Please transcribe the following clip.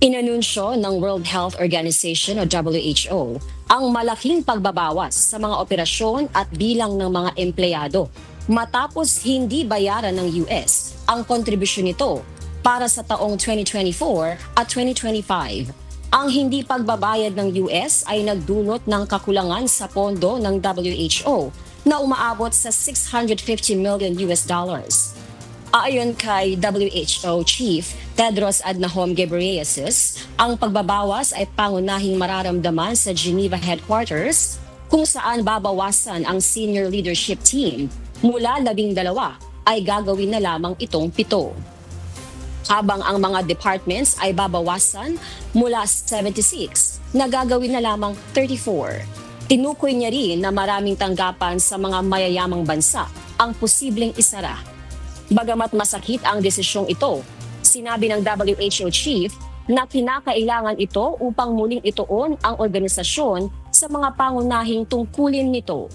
Inanunsyo ng World Health Organization o WHO ang malaking pagbabawas sa mga operasyon at bilang ng mga empleyado matapos hindi bayaran ng US ang kontribusyon nito para sa taong 2024 at 2025. Ang hindi pagbabayad ng US ay nagdulot ng kakulangan sa pondo ng WHO na umaabot sa 650 million US dollars. Ayon kay WHO Chief Tedros Adhanom Ghebreyesus, ang pagbabawas ay pangunahing mararamdaman sa Geneva headquarters kung saan babawasan ang senior leadership team mula 12 ay gagawin na lamang itong 7. Habang ang mga departments ay babawasan mula 76 na gagawin na lamang 34. Tinukoy niya rin na maraming tanggapan sa mga mayayamang bansa ang posibleng isara. Bagamat masakit ang desisyong ito, sinabi ng WHO chief na kinakailangan ito upang muling ituon ang organisasyon sa mga pangunahing tungkulin nito.